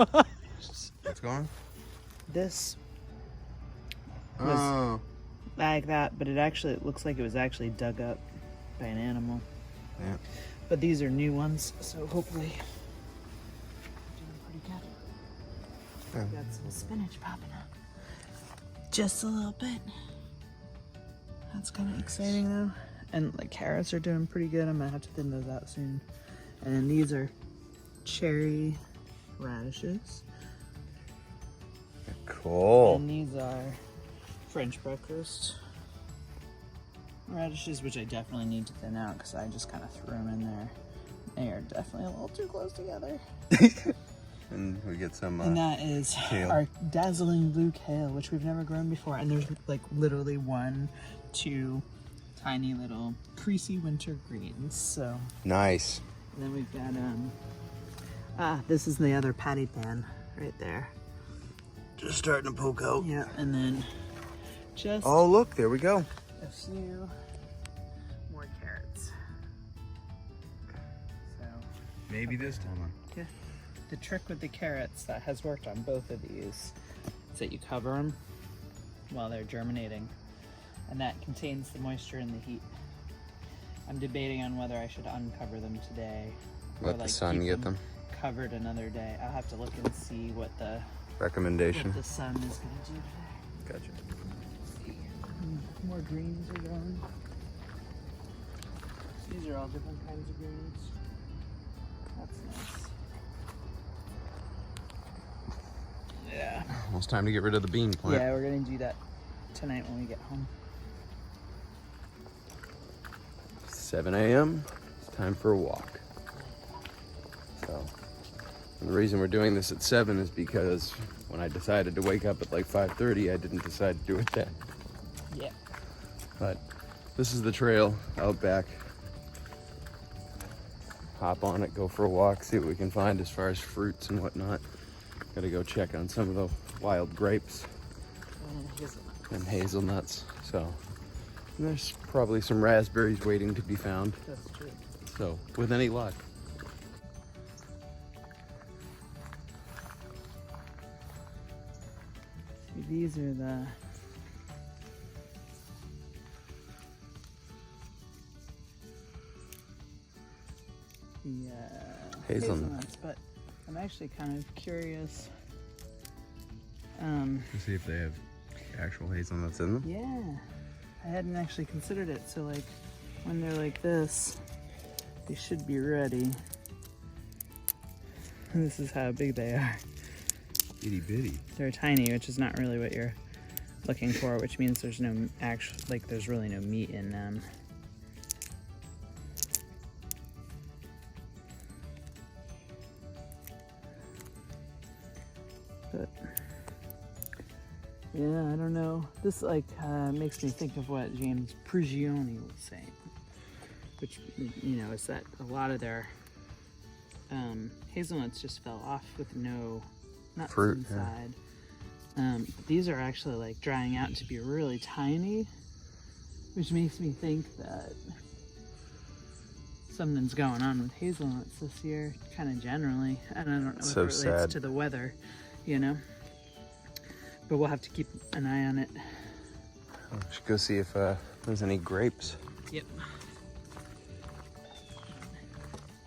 What's going on? This was like that, but it looks like it was actually dug up by an animal. Yeah. But these are new ones, so hopefully doing pretty good. Yeah. Got some spinach popping up. Just a little bit. That's kind of exciting though. And like carrots are doing pretty good. I'm gonna have to thin those out soon. And then these are cherry radishes. Cool. And these are French breakfast radishes, which I definitely need to thin out because I just kind of threw them in there. They are definitely a little too close together. And we get some And that is kale. our dazzling blue kale, which we've never grown before. And there's like literally 1, 2 tiny little creasy winter greens. So Nice. and then we've got this is the other patty pan right there. Just starting to poke out. Yeah, and then just Oh, look, there we go. a few more carrots. So Maybe this time. yeah, the trick with the carrots that has worked on both of these is that you cover them while they're germinating, and that contains the moisture and the heat. I'm debating on whether I should uncover them today Let the sun keep get them. covered another day. I'll have to look and see what the Recommendation. sun is going to do today. Gotcha. More greens are going. These are all different kinds of greens. That's nice. Yeah. Almost time to get rid of the bean plant. Yeah, we're gonna do that tonight when we get home. 7 a.m. It's time for a walk. So, and the reason we're doing this at 7 is because when I decided to wake up at like 5:30, I didn't decide to do it then. Yeah. But this is the trail out back. Hop on it, go for a walk, see what we can find as far as fruits and whatnot. Gotta go check on some of the wild grapes and hazelnuts. So, and there's probably some raspberries waiting to be found. That's true. So, with any luck. See, these are the hazelnuts, but I'm actually kind of curious. To see if they have actual hazelnuts in them. Yeah, I hadn't actually considered it. So like, when they're like this, they should be ready. And this is how big they are. Itty bitty. They're tiny, which is not really what you're looking for, which means there's no actual, like there's really no meat in them. But yeah, I don't know. This like makes me think of what James Prigioni was saying, which you know is that a lot of their hazelnuts just fell off with no nuts Fruit, inside. But these are actually like drying out to be really tiny, which makes me think that something's going on with hazelnuts this year, kind of generally. And I don't know if So it relates sad. to the weather, you know. But we'll have to keep an eye on it. We should go see if there's any grapes. Yep.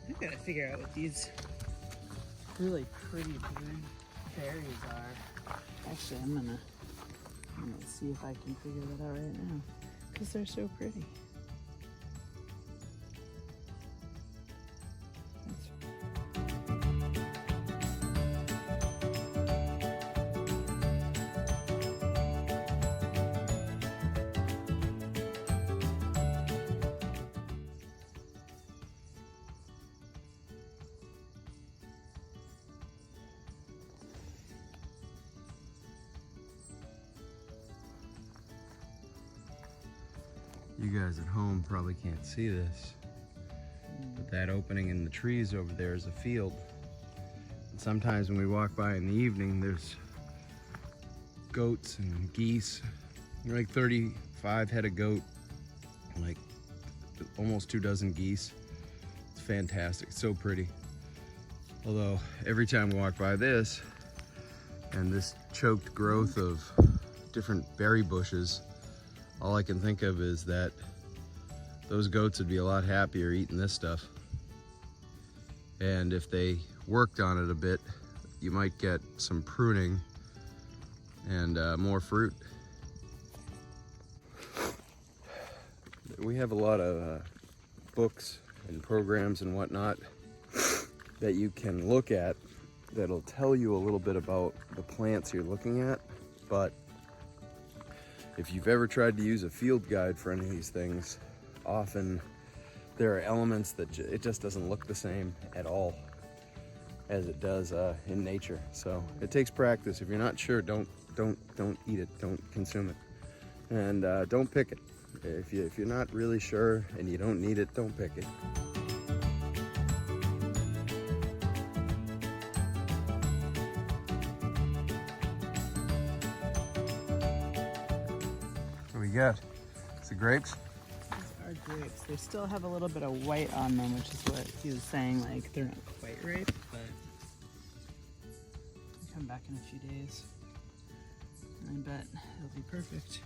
I've got to figure out what these really pretty blue berries are. Actually, I'm gonna see if I can figure that out right now, because they're so pretty. You guys at home probably can't see this, but that opening in the trees over there is a field. And sometimes when we walk by in the evening, there's goats and geese. Like 35 head of goat, like almost 2 dozen geese. It's fantastic, it's so pretty. Although every time we walk by this and this choked growth of different berry bushes, all I can think of is that those goats would be a lot happier eating this stuff. And if they worked on it a bit, you might get some pruning and more fruit. We have a lot of books and programs and whatnot that you can look at that'll tell you a little bit about the plants you're looking at, but if you've ever tried to use a field guide for any of these things, often there are elements that it just doesn't look the same at all as it does in nature. So it takes practice. If you're not sure, don't eat it, don't consume it, and don't pick it. If you're not really sure and you don't need it, don't pick it. What do we got? It's the grapes? These are grapes. They still have a little bit of white on them, which is what he was saying, like they're not quite ripe, but we'll come back in a few days. And I bet it'll be perfect.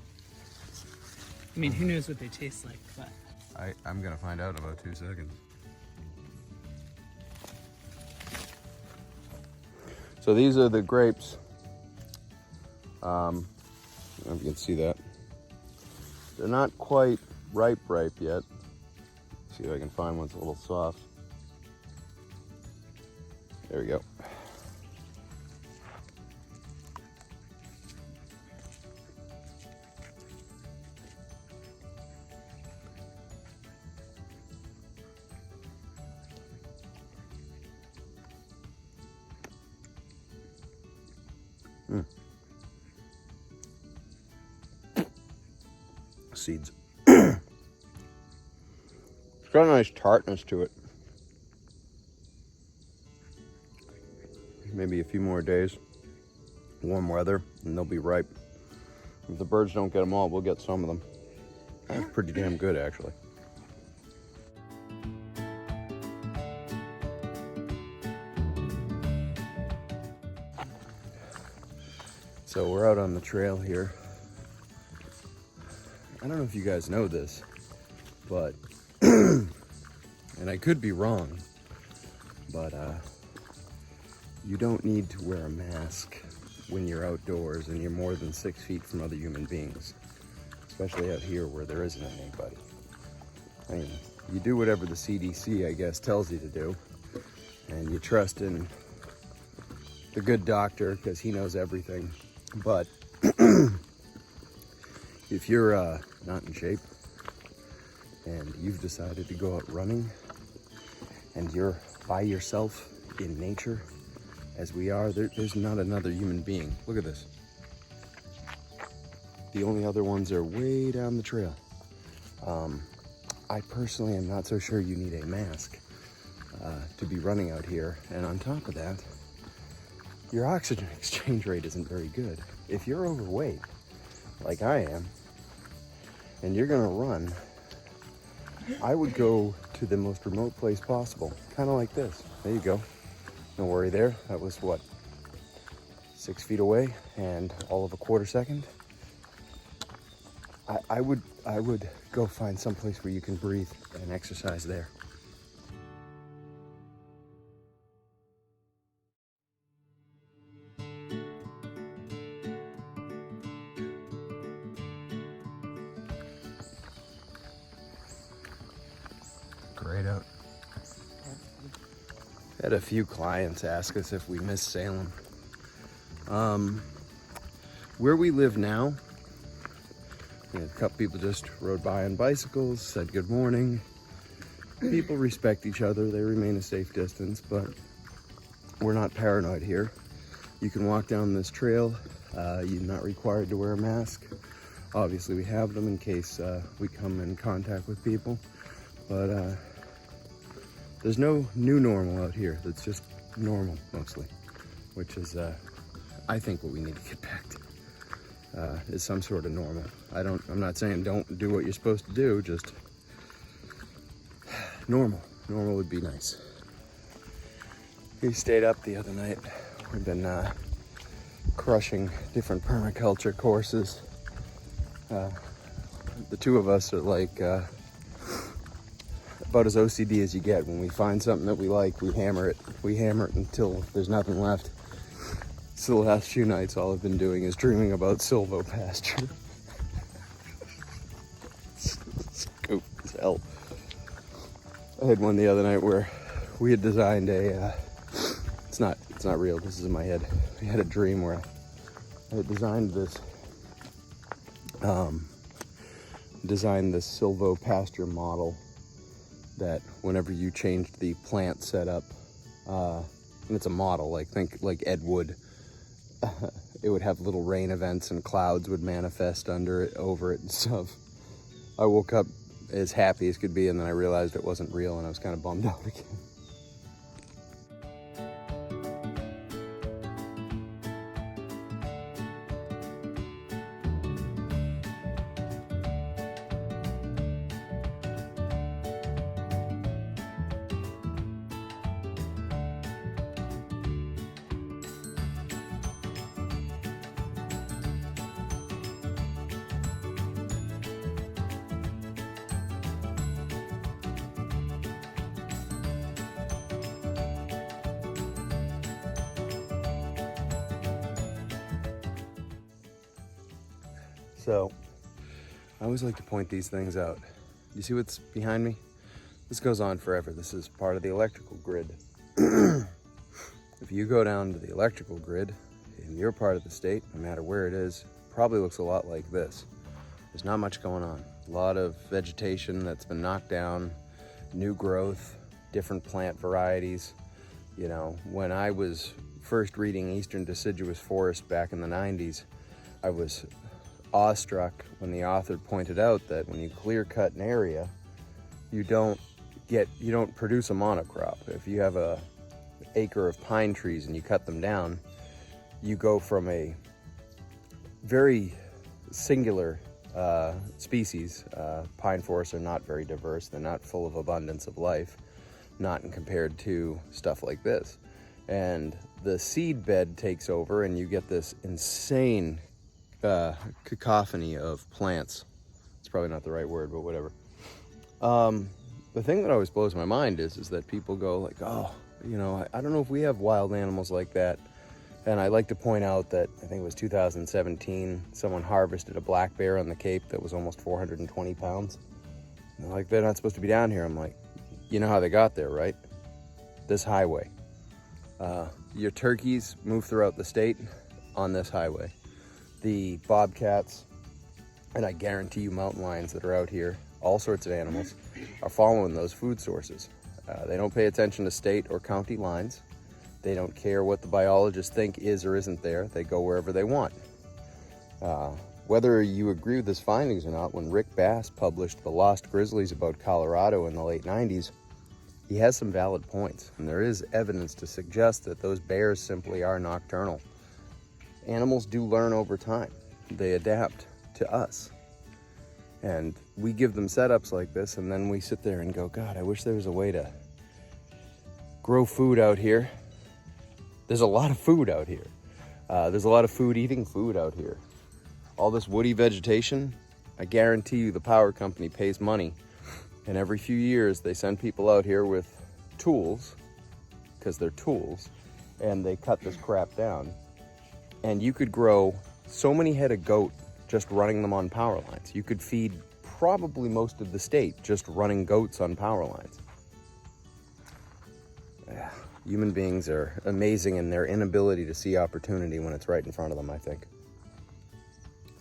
I mean, who knows what they taste like, but I'm gonna find out in about 2 seconds. So these are the grapes. I don't know if you can see that. They're not quite ripe yet. See if I can find one's a little soft. There we go. Seeds. It's got a nice tartness to it. Maybe a few more days, warm weather, and they'll be ripe. If the birds don't get them all, we'll get some of them. That's pretty damn good, actually. So we're out on the trail here. I don't know if you guys know this, but, and I could be wrong, but you don't need to wear a mask when you're outdoors and you're more than 6 feet from other human beings, especially out here where there isn't anybody. I mean, you do whatever the CDC, I guess, tells you to do, and you trust in the good doctor because he knows everything, but if you're not in shape and you've decided to go out running and you're by yourself in nature, as we are, there's not another human being. Look at this. The only other ones are way down the trail. I personally am not so sure you need a mask to be running out here. And on top of that, your oxygen exchange rate isn't very good. If you're overweight, like I am, and you're gonna run, I would go to the most remote place possible, kind of like this. There you go. No worry there. That was what, 6 feet away and all of a quarter second. I would go find someplace where you can breathe and exercise there. Great out. Had a few clients ask us if we miss Salem. Where we live now, a couple people just rode by on bicycles, said good morning. People respect each other, they remain a safe distance, but we're not paranoid here. You can walk down this trail, you're not required to wear a mask. Obviously we have them in case we come in contact with people, but there's no new normal out here. That's just normal mostly, which is I think what we need to get back to is some sort of normal. I'm not saying don't do what you're supposed to do, just normal would be nice. We stayed up the other night. We've been crushing different permaculture courses. The two of us are like about as OCD as you get. When we find something that we like, we hammer it. We hammer it until there's nothing left. So the last few nights, all I've been doing is dreaming about silvopasture. Scoop as hell. I had one the other night where we had designed a. It's not real. This is in my head. We had a dream where I had designed this silvopasture model that whenever you changed the plant setup, and it's a model, like think like Ed Wood, it would have little rain events and clouds would manifest under it, over it and stuff. I woke up as happy as could be, and then I realized it wasn't real, and I was kind of bummed out again. So, I always like to point these things out. You see what's behind me? This goes on forever. This is part of the electrical grid. If you go down to the electrical grid in your part of the state, no matter where it is, probably looks a lot like this. There's not much going on. A lot of vegetation that's been knocked down, new growth, different plant varieties. You know, when I was first reading Eastern Deciduous Forest back in the 90s, I was awestruck when the author pointed out that when you clear cut an area, you don't produce a monocrop. If you have a acre of pine trees and you cut them down, you go from a very singular species. Pine forests are not very diverse. They're not full of abundance of life, not compared to stuff like this. And the seed bed takes over and you get this insane cacophony of plants. It's probably not the right word, but whatever. The thing that always blows my mind is that people go like, oh, you know, I don't know if we have wild animals like that. And I like to point out that I think it was 2017, someone harvested a black bear on the Cape that was almost 420 pounds. And they're like, they're not supposed to be down here. I'm like, you know how they got there, right? This highway. Your turkeys move throughout the state on this highway. The bobcats, and I guarantee you mountain lions that are out here, all sorts of animals, are following those food sources. They don't pay attention to state or county lines. They don't care what the biologists think is or isn't there. They go wherever they want. Whether you agree with his findings or not, when Rick Bass published The Lost Grizzlies about Colorado in the late 90s, he has some valid points, and there is evidence to suggest that those bears simply are nocturnal. Animals do learn over time. They adapt to us. And we give them setups like this, and then we sit there and go, God, I wish there was a way to grow food out here. There's a lot of food out here. There's a lot of eating food out here. All this woody vegetation, I guarantee you the power company pays money. And every few years they send people out here with tools, because they're tools, and they cut this crap down. And you could grow so many head of goat just running them on power lines. You could feed probably most of the state just running goats on power lines. Yeah, human beings are amazing in their inability to see opportunity when it's right in front of them, I think.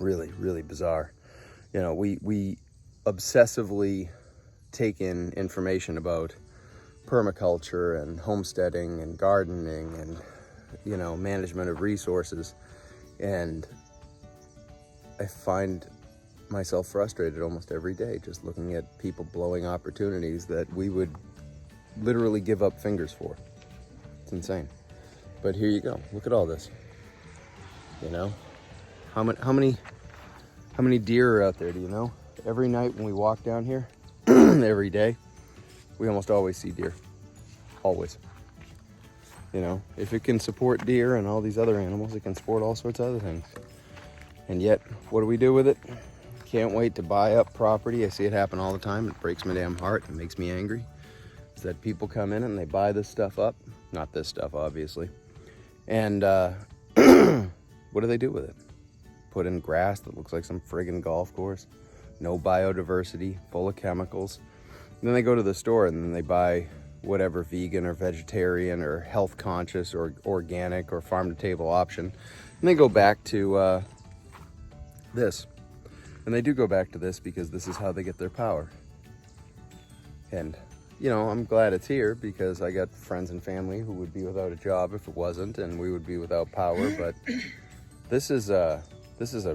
Really, really bizarre. You know, we obsessively take in information about permaculture and homesteading and gardening and, you know, management of resources, and I find myself frustrated almost every day just looking at people blowing opportunities that we would literally give up fingers for. It's insane. But here you go. Look at all this. You know, how many deer are out there? Do you know? Every night when we walk down here, every day, we almost always see deer. Always. You know, if it can support deer and all these other animals, it can support all sorts of other things. And yet, what do we do with it? Can't wait to buy up property. I see it happen all the time. It breaks my damn heart. It makes me angry. Is that people come in and they buy this stuff up. Not this stuff, obviously. And what do they do with it? Put in grass that looks like some friggin' golf course. No biodiversity, full of chemicals. And then they go to the store and then they buy whatever vegan or vegetarian or health conscious or organic or farm to table option. And they go back to this. And they do go back to this because this is how they get their power. And, you know, I'm glad it's here because I got friends and family who would be without a job if it wasn't, and we would be without power. But this is a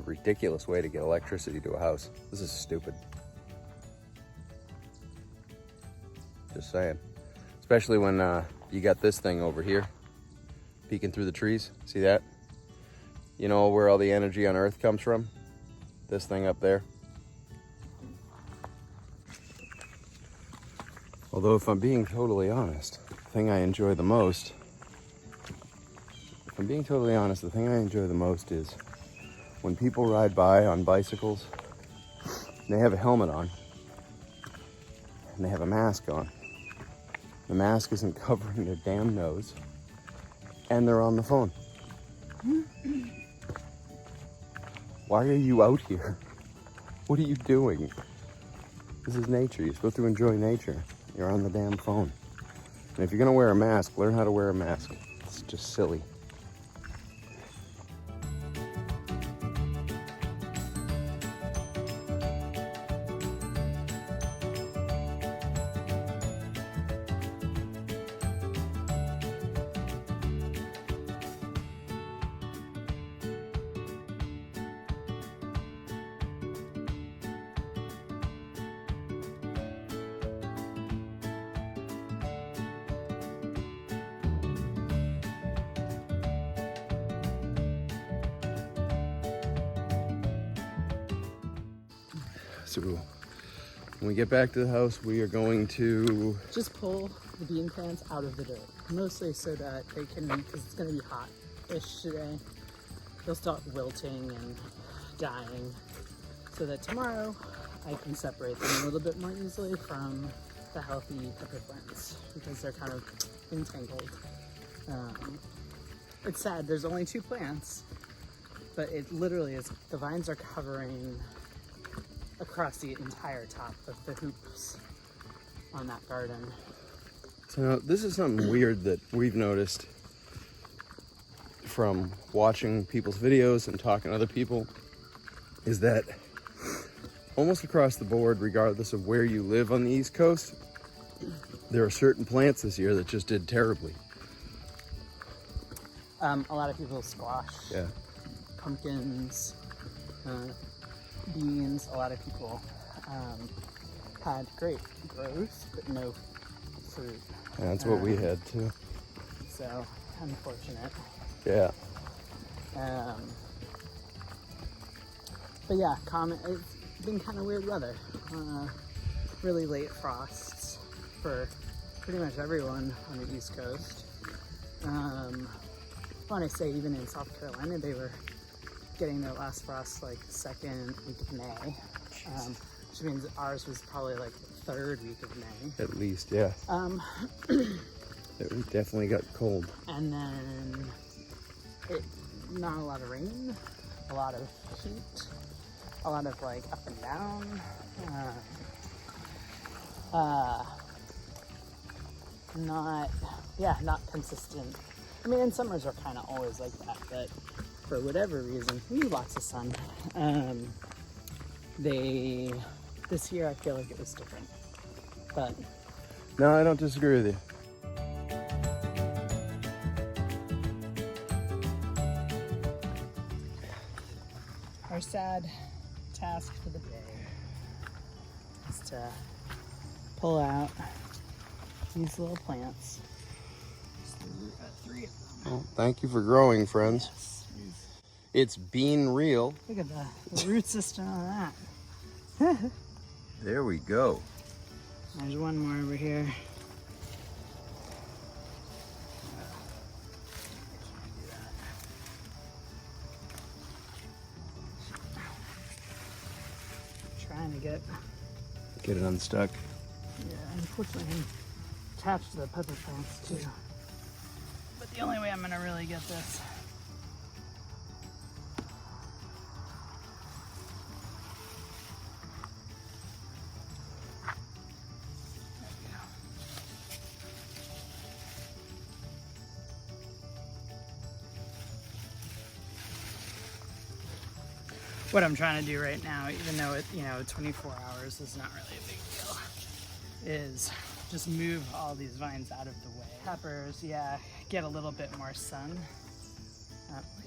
ridiculous way to get electricity to a house. This is stupid. Just saying. Especially when you got this thing over here peeking through the trees. See that? You know where all the energy on Earth comes from? This thing up there. Although if I'm being totally honest, the thing I enjoy the most, is when people ride by on bicycles and they have a helmet on and they have a mask on. The mask isn't covering their damn nose and they're on the phone. Why are you out here? What are you doing? This is nature. You're supposed to enjoy nature. You're on the damn phone. And if you're gonna wear a mask, learn how to wear a mask. It's just silly. So when we get back to the house, we are going to Just pull the bean plants out of the dirt, mostly so that they can, because it's going to be hot-ish today, they'll start wilting and dying, so that tomorrow I can separate them a little bit more easily from the healthy pepper plants, because they're kind of entangled. It's sad, there's only 2 plants, but it literally is, the vines are covering across the entire top of the hoops on that garden. So now, this is something weird that we've noticed from watching people's videos and talking to other people, is that almost across the board, regardless of where you live on the East Coast, there are certain plants this year that just did terribly. A lot of people squash, Yeah. pumpkins, beans. A lot of people had great growth, but no fruit. Yeah, that's what we had too. So unfortunate. Yeah. But yeah, it's been kind of weird weather. Really late frosts for pretty much everyone on the East Coast. When I say even in South Carolina, they were getting their last frost like the 2nd week of May, which means ours was probably like the 3rd week of May. At least, yeah. It definitely got cold. And then not a lot of rain, a lot of heat, a lot of like up and down. Not consistent. I mean, and summers are kind of always like that, but for whatever reason, we need lots of sun. This year I feel like it was different, but No, I don't disagree with you. our sad task for the day is to pull out these little plants. We've got 3 of them. Well, thank you for growing, friends. Yes. It's being real. Look at the root system on that. There we go. There's one more over here. trying to get Get it unstuck. Yeah, unfortunately I can attach to the pepper plants too. But the only way I'm gonna really get this what I'm trying to do right now, even though it, 24 hours is not really a big deal, is just move all these vines out of the way. Peppers, yeah, get a little bit more sun.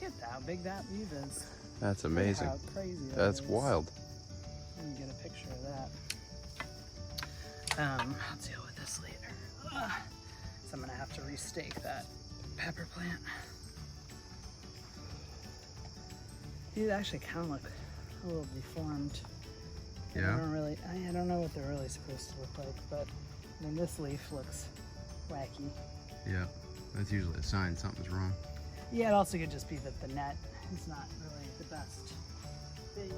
Look at how big that leaf is. That's amazing. Look how crazy That's is. wild. Let me get a picture of that. I'll deal with this later. So I'm gonna have to restake that pepper plant. These actually kind of look a little deformed. Yeah. I don't know what they're really supposed to look like, but I mean, this leaf looks wacky. Yeah. That's usually a sign something's wrong. Yeah, it also could just be that the net is not really the best thing.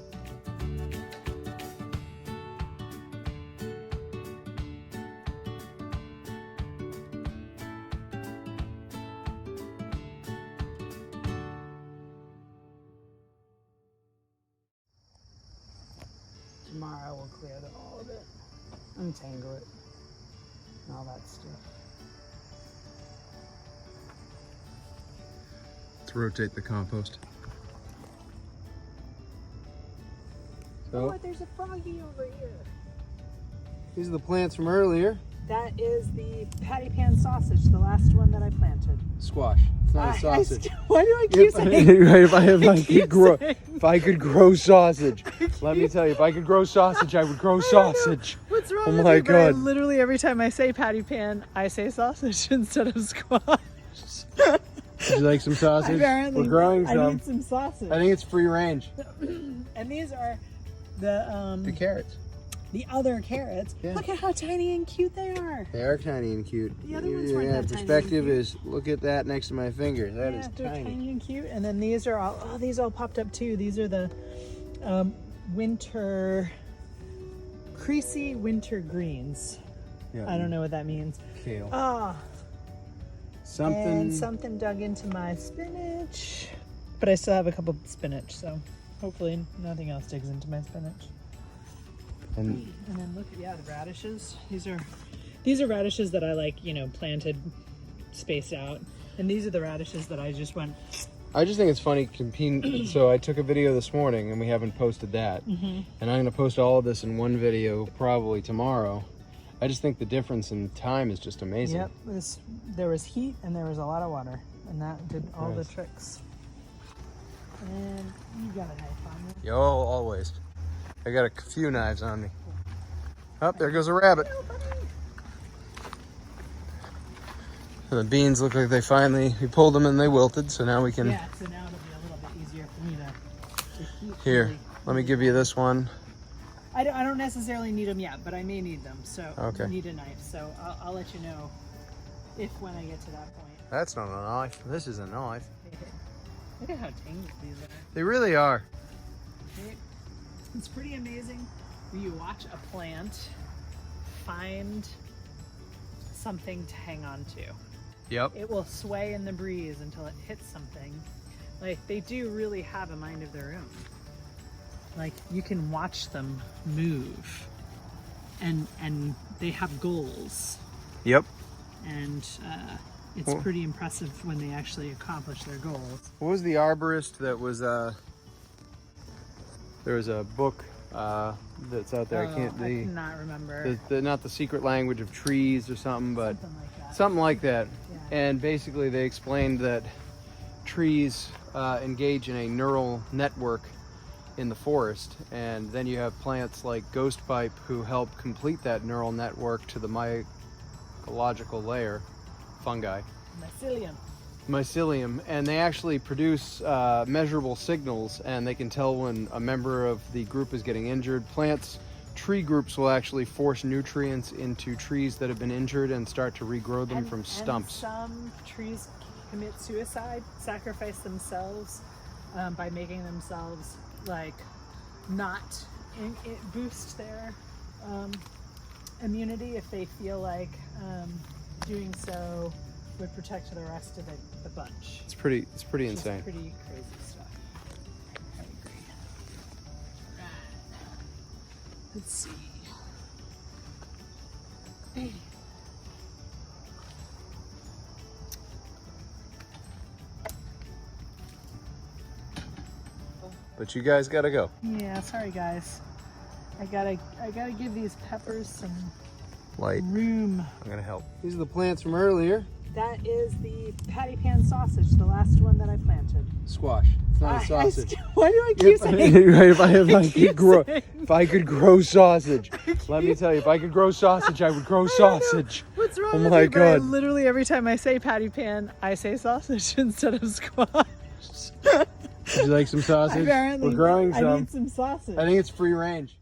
Tomorrow we'll clear all of it, untangle it, and all that stuff. Let's rotate the compost. Oh, So, there's a froggy over here. these are the plants from earlier. That is the patty pan sausage, the last one that I planted. Squash. It's not a sausage. Why do I keep saying? If I could grow sausage, let me tell you, if I could grow sausage, I would grow sausage. What's wrong Oh with my you? But I God. literally every time I say patty pan, I say sausage instead of squash. Would you like some sausage? Apparently, We're growing I some. need some sausage. I think it's free range. And these are the carrots. other carrots. Yeah. Look at how tiny and cute they are. They are tiny and cute. The other ones weren't that tiny and perspective cute. is, look at that next to my finger. That is They're tiny. tiny and cute. And then these are all, these all popped up too. These are the creasy winter greens. Yeah. I don't know what that means. Kale. And something dug into my spinach. But I still have a couple spinach, so hopefully nothing else digs into my spinach. And then look at the radishes. These are radishes that I planted spaced out. And these are the radishes that I just went. I just think it's funny. So I took a video this morning and we haven't posted that. And I'm going to post all of this in one video probably tomorrow. I just think the difference in time is just amazing. Yep, there was heat and there was a lot of water, and that did all the tricks. And you got a knife on you. Yo, always. I got a few knives on me. Oh, there goes a rabbit. And the beans look like we pulled them and they wilted, so now we can... Yeah, so now it'll be a little bit easier for me to heat. Here, really. let me give you this one. I don't necessarily need them yet, but I may need them, so Okay. I need a knife. So I'll let you know when I get to that point. That's not a knife. This is a knife. Look at how tangled these are. They really are. It's pretty amazing when you watch a plant find something to hang on to. Yep. It will sway in the breeze until it hits something. Like, they do really have a mind of their own. Like, you can watch them move, and they have goals, Yep. and it's pretty impressive when they actually accomplish their goals. What was the arborist that was, there was a book that's out there, I cannot remember. not the secret language of trees or something, but Something like that. something like that. Yeah. And basically they explained that trees engage in a neural network in the forest, and then you have plants like ghost pipe who help complete that neural network to the mycological layer, fungi, mycelium, and they actually produce measurable signals, and they can tell when a member of the group is getting injured. Tree groups will actually force nutrients into trees that have been injured and start to regrow them from stumps. And some trees commit suicide, sacrifice themselves by making themselves like not it boost their immunity if they feel like doing so would protect the rest of the bunch. It's pretty Which is insane. pretty crazy stuff. I agree. Let's see. But you guys gotta go. Yeah, sorry guys. I gotta give these peppers some Light. room. I'm gonna help. These are the plants from earlier. That is the patty pan sausage, the last one that I planted. Squash. It's not a sausage. Why do I keep saying? If I could grow sausage, let me tell you, if I could grow sausage, I would grow sausage. What's wrong Oh with my you? But I God. literally every time I say patty pan, I say sausage instead of squash. Would you like some sausage? Apparently, We're growing I some. need some sausage. I think it's free range.